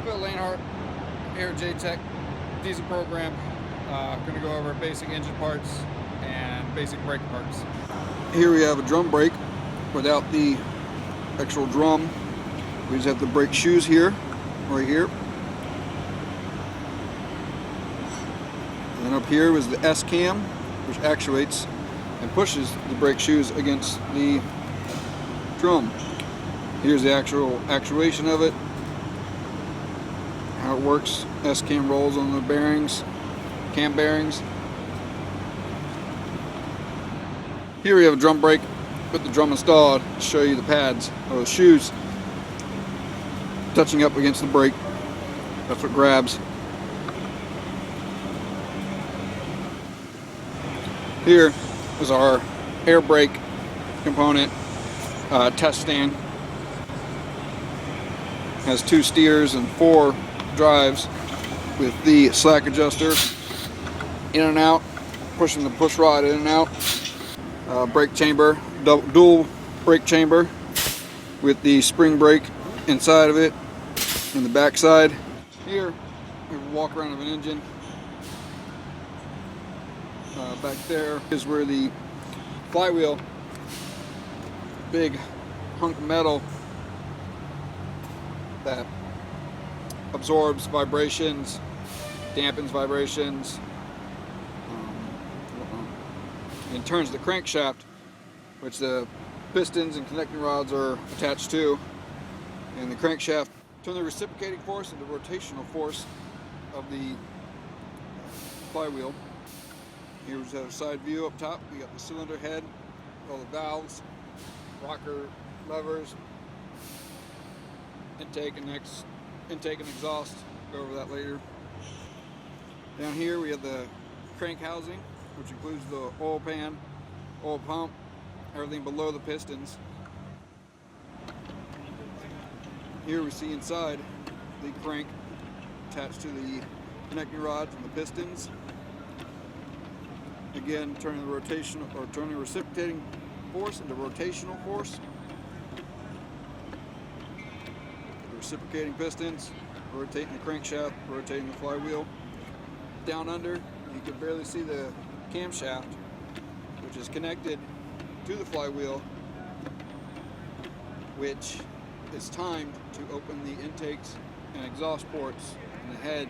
Phil Lanehart here at J-Tech. Decent program. Going to go over basic engine parts and basic brake parts. Here we have a drum brake without the actual drum. We just have the brake shoes here, right here. And then up here is the S-cam, which actuates and pushes the brake shoes against the drum. Here's the actual actuation of it, how it works. S-cam rolls on the bearings, cam bearings. Here we have a drum brake with the drum installed to show you the pads or the shoes touching up against the brake. That's what grabs. Here is our air brake component test stand. Has 2 steers and 4 drives with the slack adjuster in and out, pushing the push rod in and out. Brake chamber, dual brake chamber with the spring brake inside of it in the back side. Here we have a walk around of an engine. Back there is where the flywheel, big hunk of metal that absorbs vibrations, dampens vibrations, and turns the crankshaft, which the pistons and connecting rods are attached to. And the crankshaft turn the reciprocating force and the rotational force of the flywheel. Here's a side view up top. We got the cylinder head, all the valves, rocker levers, intake and exhaust. Go over that later. Down here we have the crank housing, which includes the oil pan, oil pump, everything below the pistons. Here we see inside the crank attached to the connecting rods and the pistons. Again, turning the reciprocating force into rotational force. The reciprocating pistons, rotating the crankshaft, rotating the flywheel. Down under, you can barely see the camshaft, which is connected to the flywheel, which is timed to open the intakes and exhaust ports in the head.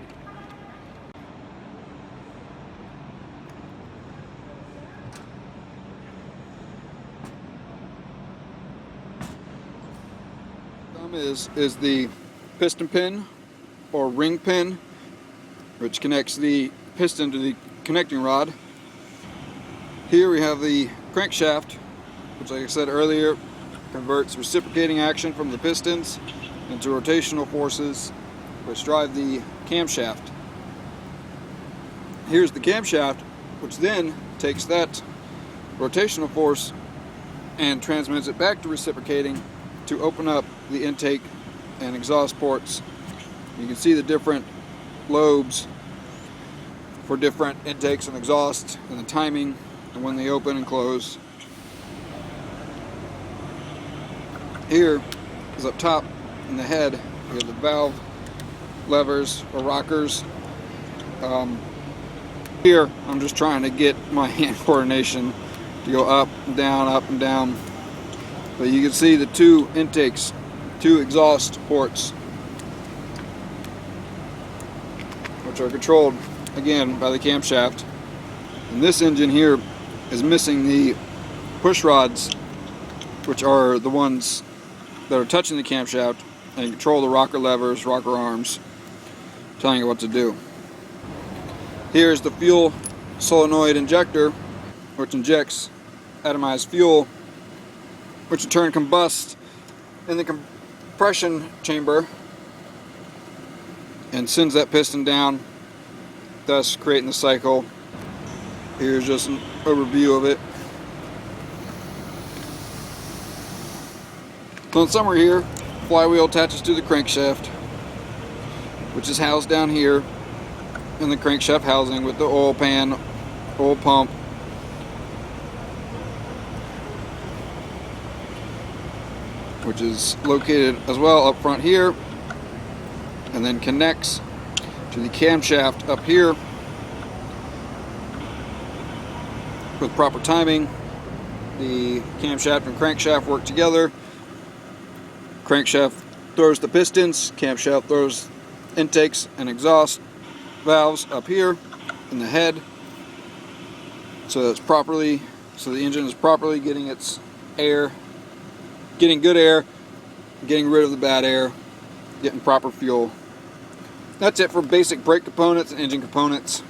Thumb is the piston pin or ring pin, which connects the piston to the connecting rod. Here we have the crankshaft, which, like I said earlier, converts reciprocating action from the pistons into rotational forces, which drive the camshaft. Here's the camshaft, which then takes that rotational force and transmits it back to reciprocating to open up the intake and exhaust ports. You can see the different lobes for different intakes and exhausts and the timing and when they open and close. Here is up top in the head, we have the valve levers or rockers. Here I'm just trying to get my hand coordination to go up and down, but you can see the 2 intakes, 2 exhaust ports, which are controlled again by the camshaft. And this engine here is missing the push rods, which are the ones that are touching the camshaft and control the rocker levers, rocker arms, telling you what to do. Here's the fuel solenoid injector, which injects atomized fuel, which in turn combusts in the compression chamber and sends that piston down, thus creating the cycle. Here's just an overview of it. So in summary here, flywheel attaches to the crankshaft, which is housed down here in the crankshaft housing with the oil pan, oil pump, which is located as well up front here, and then connects to the camshaft up here. With proper timing, the camshaft and crankshaft work together. Crankshaft throws the pistons, camshaft throws intakes and exhaust valves up here in the head, so the engine is properly getting its air, getting good air, getting rid of the bad air, getting proper fuel. That's it for basic brake components and engine components.